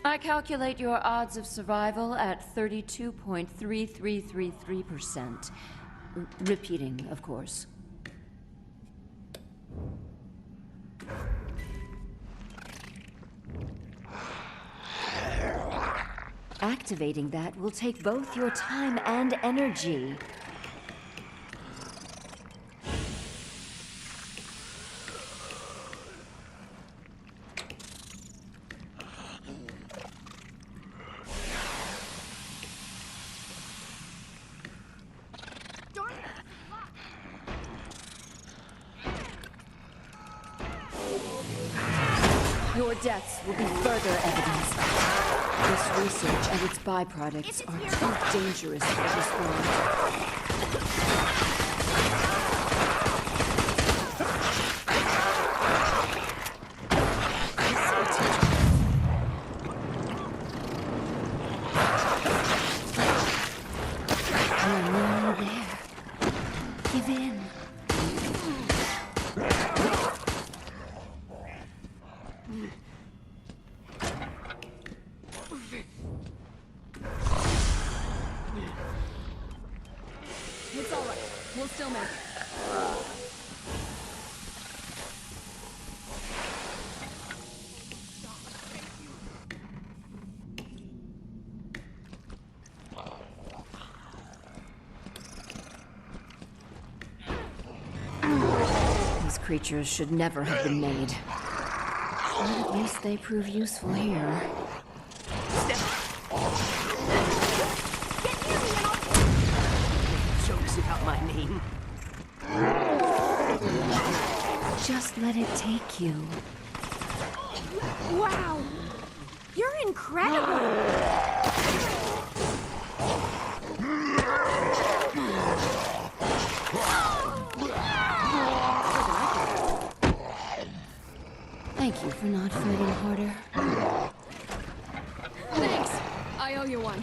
I calculate your odds of survival at 32.3333%. Repeating, of course. Activating that will take both your time and energy. Your deaths will be further evidence. This research and its byproducts are too dangerous for this world. You're nearly there. Give in. It's all right. We'll still make it. These creatures should never have been made. But at least they prove useful here. Jokes about my name. Just let it take you. Wow! You're incredible! Thank you for not fighting harder. Thanks! I owe you one.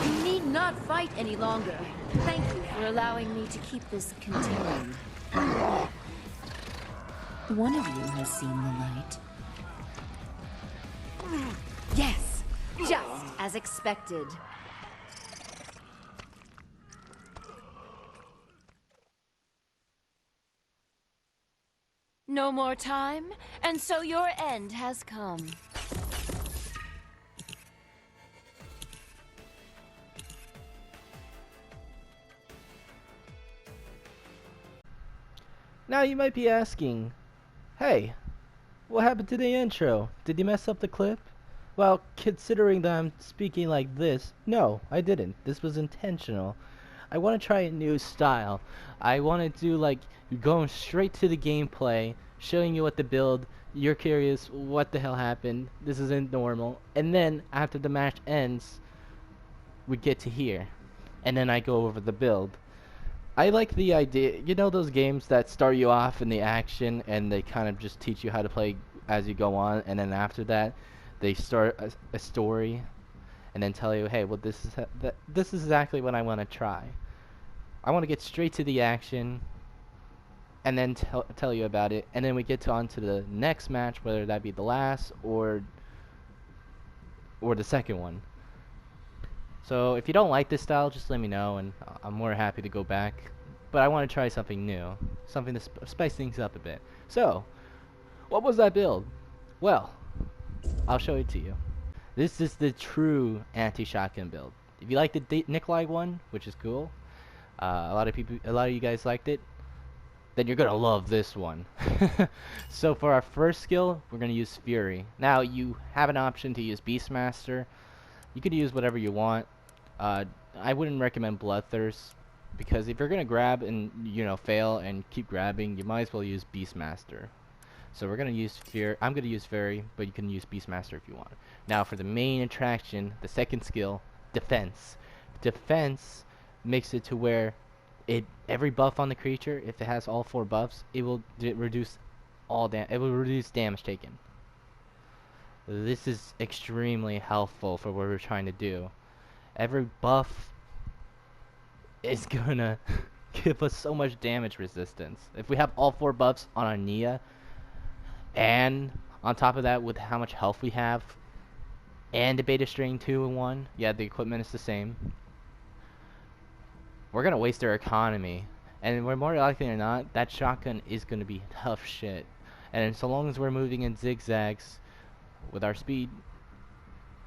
You need not fight any longer. Thank you for allowing me to keep this contained. One of you has seen the light. Yes, just as expected. No more time, and so your end has come. Now you might be asking, hey, what happened to the intro? Did you mess up the clip? Well, considering that I'm speaking like this, no, I didn't. This was intentional. I want to try a new style. I want to do like going straight to the gameplay, showing you what to build. You're curious what the hell happened. This isn't normal. And then after the match ends, we get to here. And then I go over the build. I like the idea, you know those games that start you off in the action and they kind of just teach you how to play as you go on, and then after that they start a story and then tell you, hey, well this is exactly what I want to try. I want to get straight to the action and then tell you about it, and then we get on to the next match, whether that be the last or the second one. So if you don't like this style, just let me know, and I'm more happy to go back. But I want to try something new, something to spice things up a bit. So, what was that build? Well, I'll show it to you. This is the true anti-shotgun build. If you like the Nikolai one, which is cool, a lot of you guys liked it, then you're gonna love this one. So for our first skill, we're gonna use Fury. Now you have an option to use Beastmaster. You could use whatever you want. I wouldn't recommend Bloodthirst, because if you're gonna grab and fail and keep grabbing, you might as well use Beastmaster. So we're gonna use Fury. I'm gonna use Fury, but you can use Beastmaster if you want. Now for the main attraction, the second skill, Defense. Defense makes it to where every buff on the creature, if it has all 4 buffs, it will reduce damage taken. this is extremely helpful for what we're trying to do. Every buff is gonna give us so much damage resistance. If we have all 4 buffs on our Nia, and on top of that with how much health we have, and the beta strain 2 and 1, yeah, the equipment is the same, we're gonna waste our economy. And we're more likely than not, that shotgun is gonna be tough shit. And so long as we're moving in zigzags with our speed,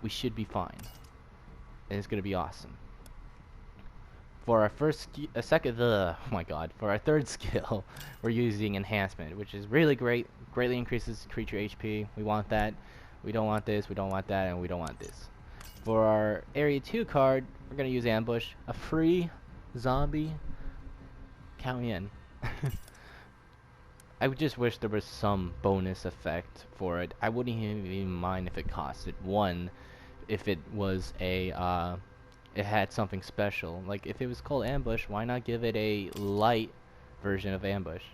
we should be fine. And it's gonna be awesome. For our for our third skill, we're using enhancement, which is really great. Greatly increases creature HP. We want that. We don't want this. We don't want that, and we don't want this. For our Area 2 card, we're gonna use ambush, a free zombie. Count me in. I would just wish there was some bonus effect for it. I wouldn't even mind if it costed 1, if it was a it had something special. Like if it was called ambush, why not give it a light version of ambush?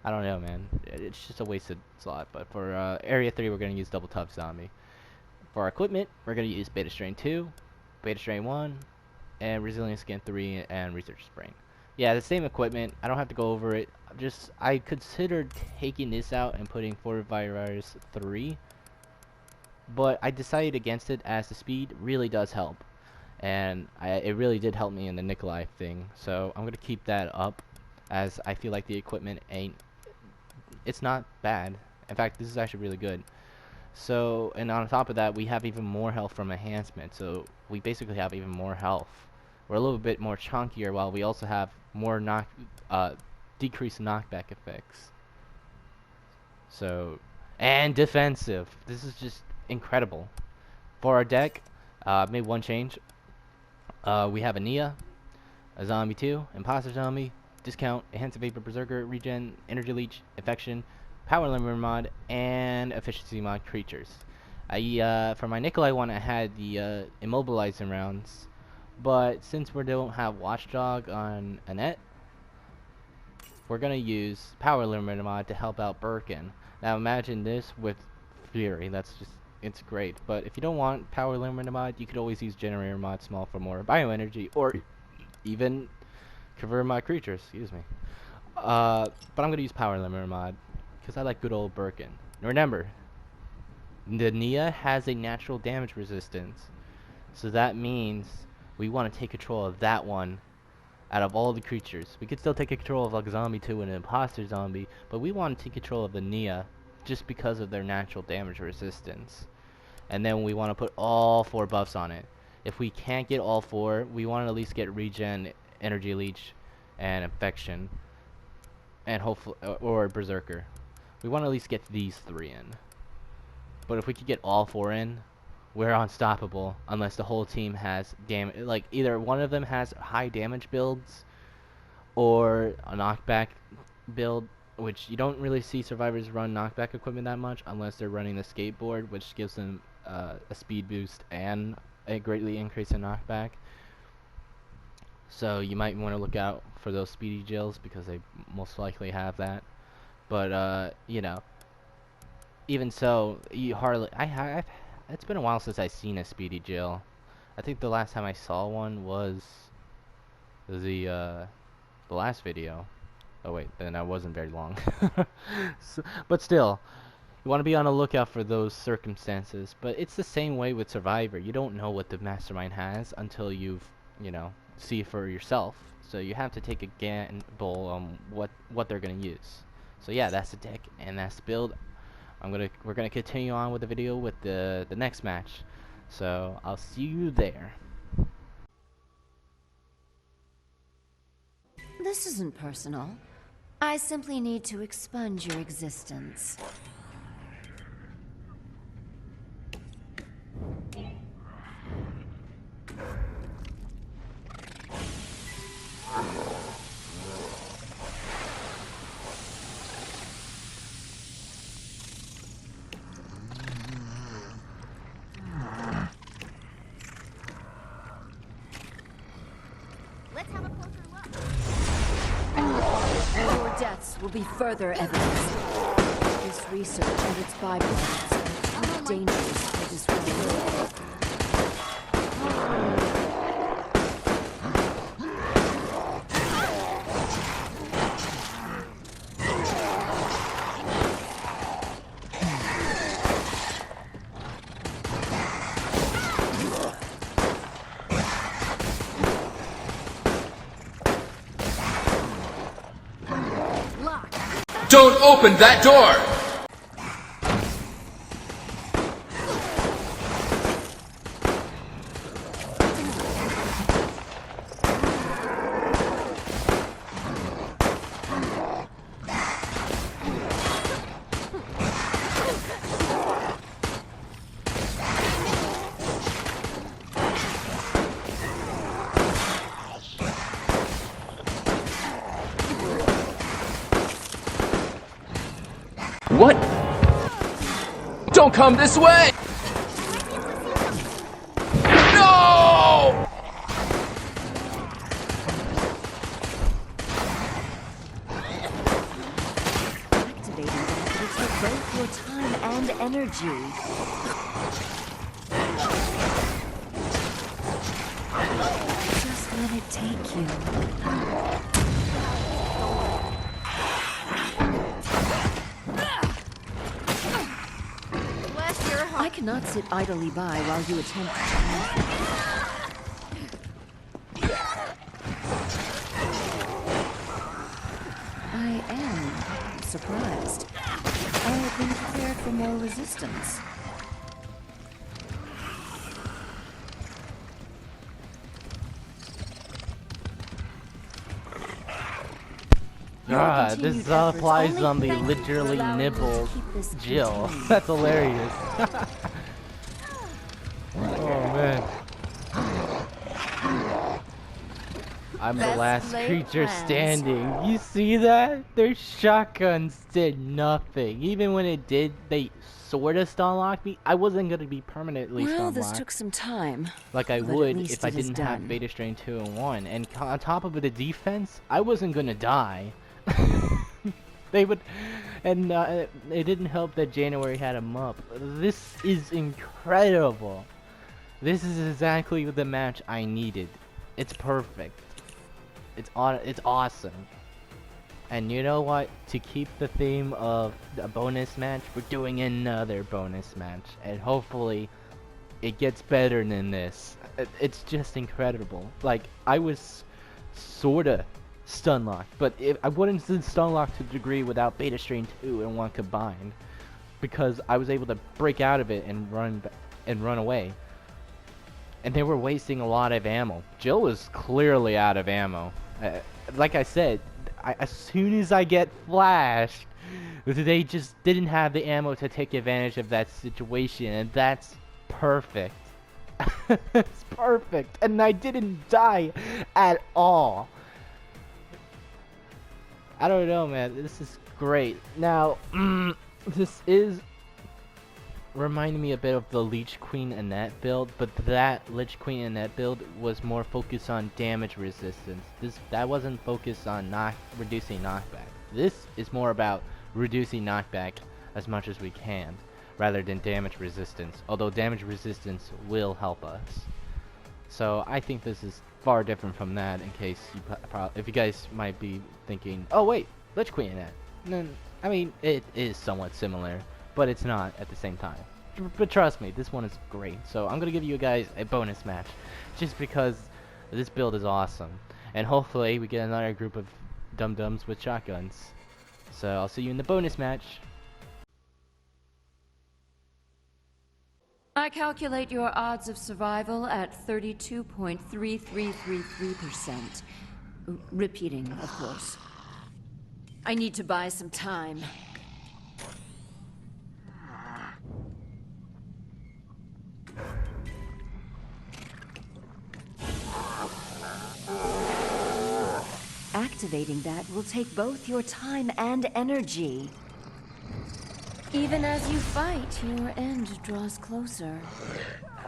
I don't know, man. It's just a wasted slot. But for Area 3, we're gonna use double tough zombie. For our equipment, we're gonna use beta strain 2, beta strain 1, and resilience skin 3, and research spring. Yeah, the same equipment. I don't have to go over it. I considered taking this out and putting Forward Virus 3, but I decided against it as the speed really does help, and it really did help me in the Nikolai thing. So I'm gonna keep that up, as I feel like the equipment it's not bad. In fact, this is actually really good. So, and on top of that, we have even more health from enhancement. So we basically have even more health. We're a little bit more chunkier, while we also have more decreased knockback effects. So, and defensive. This is just incredible. For our deck, made one change. We have a Nia, a Zombie 2, Imposter Zombie, Discount, Enhanced Vapor Berserker, Regen, Energy Leech, Infection, Power Limiter mod, and Efficiency mod creatures. For my Nikolai one, I had the Immobilizing rounds, but since we don't have Watchdog on Annette, we're gonna use Power Limiter mod to help out Birkin. Now imagine this with Fury. It's great. But if you don't want Power Limiter mod, you could always use Generator mod small for more bioenergy, or even Convert mod creatures. Excuse me. But I'm gonna use Power Limiter mod because I like good old Birkin. Now remember, the Nia has a natural damage resistance, so that means we want to take control of that one out of all the creatures. We could still take control of like Zombie 2 and an Imposter Zombie, but we want to take control of the Nia just because of their natural damage resistance. And then we want to put all 4 buffs on it. If we can't get all 4, we want to at least get Regen, Energy Leech, and Infection, and hopefully, or Berserker. We want to at least get these 3 in. But if we could get all 4 in, we're unstoppable unless the whole team has damage. Like either one of them has high damage builds or a knockback build, which you don't really see survivors run knockback equipment that much unless they're running the skateboard, which gives them a speed boost and a greatly increase in knockback. So you might want to look out for those speedy gels because they most likely have that. But you know, even so, you hardly. It's been a while since I've seen a speedy gel. I think the last time I saw one was the last video. Oh wait, then that wasn't very long. But still, you want to be on the lookout for those circumstances. But it's the same way with Survivor. You don't know what the mastermind has until you've, see for yourself. So you have to take a gamble on what they're gonna use. So yeah, that's the deck and that's the build. We're gonna continue on with the video with the next match. So I'll see you there. This isn't personal. I simply need to expunge your existence. Let's have a closer look. Your deaths will be further evidence. This research and its byproducts too dangerous for this world. Don't open that door! What? Don't come this way! No! Activating that will take both your time and energy. Just let it take you. Bless your heart. I cannot sit idly by while you attempt to... I am surprised. I had been prepared for more resistance. Ah, continued this all efforts applies only on the thank you for literally allowing me to nibble keep this Jill. contained. That's hilarious. Oh man. I'm the Best last laid creature plans. standing. You see that? Their shotguns did nothing. Even when it did, they sort of stun locked me. I wasn't going to be permanently Well, stun this locked took some time. like I but at would least if I it is didn't have done. Beta Strain 2 and 1. And on top of it, the defense, I wasn't going to die. They would, and it didn't help that January had him up. This is incredible. This is exactly the match I needed. It's perfect. It's awesome. And you know what? To keep the theme of a bonus match, we're doing another bonus match, and hopefully, it gets better than this. It's just incredible. Like I was sorta stun locked, but I wouldn't have stun locked to the degree without Beta Strain 2 and 1 combined, because I was able to break out of it and run away. And they were wasting a lot of ammo. Jill was clearly out of ammo. Like I said, as soon as I get flashed, they just didn't have the ammo to take advantage of that situation, and that's perfect. It's perfect, and I didn't die at all. I don't know, man. This is great. Now, this is reminding me a bit of the Lich Queen Annette build, but that Lich Queen Annette build was more focused on damage resistance. That wasn't focused on reducing knockback. This is more about reducing knockback as much as we can, rather than damage resistance. Although damage resistance will help us. So I think this is far different from that. In case if you guys might be thinking, oh wait, Lich Queen Annette. No, I mean it is somewhat similar, but it's not at the same time. But trust me, this one is great. So I'm gonna give you guys a bonus match, just because this build is awesome, and hopefully we get another group of dum-dums with shotguns. So I'll see you in the bonus match. I calculate your odds of survival at 32.3333%. Repeating, of course. I need to buy some time. Activating that will take both your time and energy. Even as you fight, your end draws closer.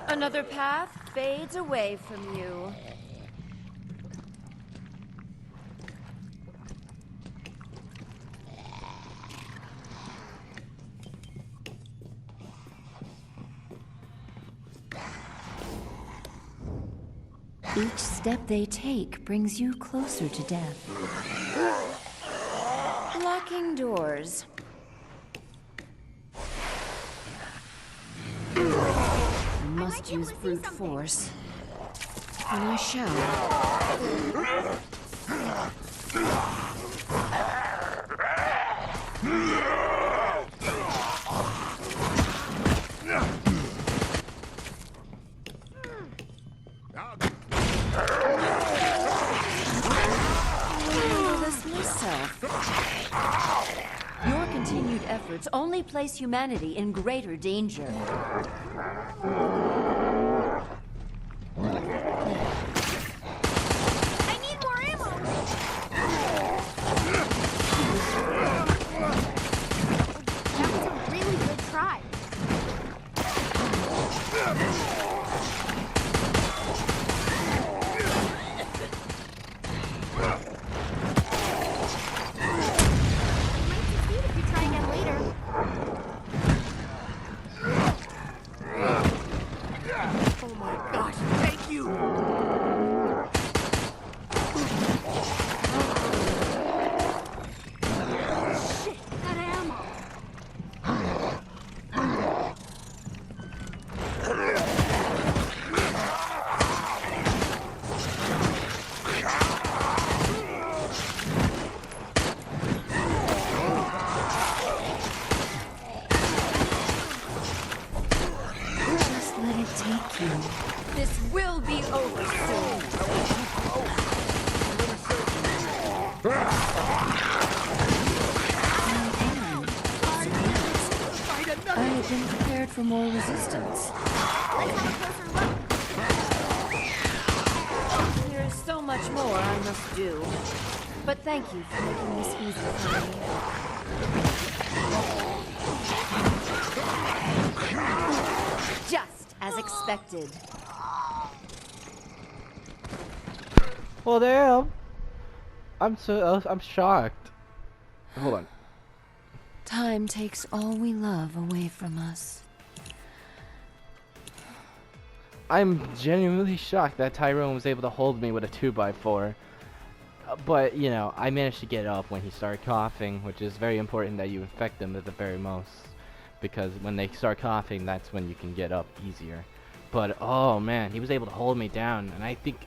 Another path fades away from you. Each step they take brings you closer to death. Locking doors. Must use brute force. And I shall. Handle this myself. Your continued efforts only place humanity in greater danger. I need more ammo! That was a really good try. Might succeed if you try again later. Oh my gosh, thank you! Shit, that ammo! Just let it take you. This will be over soon. I had been prepared for more resistance. Let's have a closer look. There is so much more I must do. But thank you for making this easy for me. Just as expected. Well, damn. I'm shocked. Hold on. Time takes all we love away from us. I'm genuinely shocked that Tyrone was able to hold me with a 2x4. But, you know, I managed to get up when he started coughing, which is very important that you infect them at the very most. Because when they start coughing, that's when you can get up easier. But, oh man, he was able to hold me down, and I think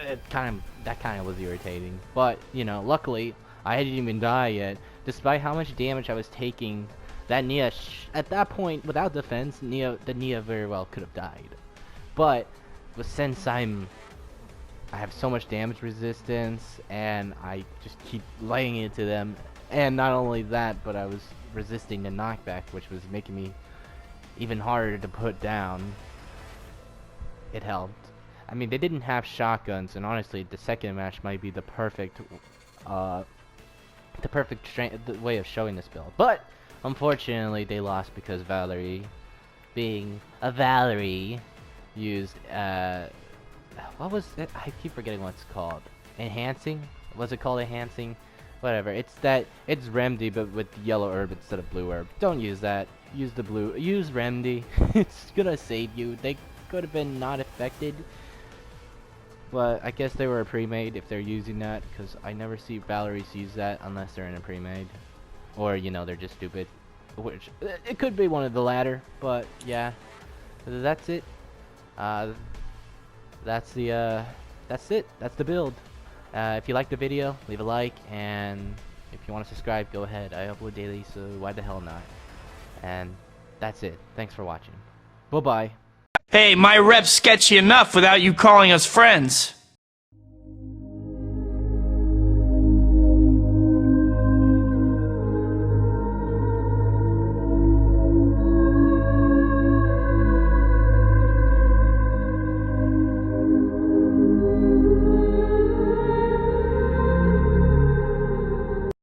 that kind of was irritating. But, you know, luckily, I didn't even die yet. Despite how much damage I was taking, that Nia, at that point, without defense, the Nia very well could have died. But since I have so much damage resistance, and I just keep laying into them, and not only that, but I was resisting the knockback, which was making me even harder to put down. It helped. I mean, they didn't have shotguns, and honestly, the second match might be the perfect way of showing this build. But unfortunately, they lost because Valerie, being a Valerie, used what was it? I keep forgetting what it's called. Enhancing? Was it called enhancing? Whatever. It's remedy, but with yellow herb instead of blue herb. Don't use that. Use the blue. Use remedy. It's gonna save you. They could have been not affected. But I guess they were a pre-made if they're using that, because I never see Valeries use that unless they're in a pre-made. Or, you know, they're just stupid. Which, it could be one of the latter, but yeah. That's it. That's it. That's the build. If you like the video, leave a like, and if you want to subscribe, go ahead. I upload daily, so why the hell not? And that's it. Thanks for watching. Bye-bye. Hey, my rep's sketchy enough without you calling us friends.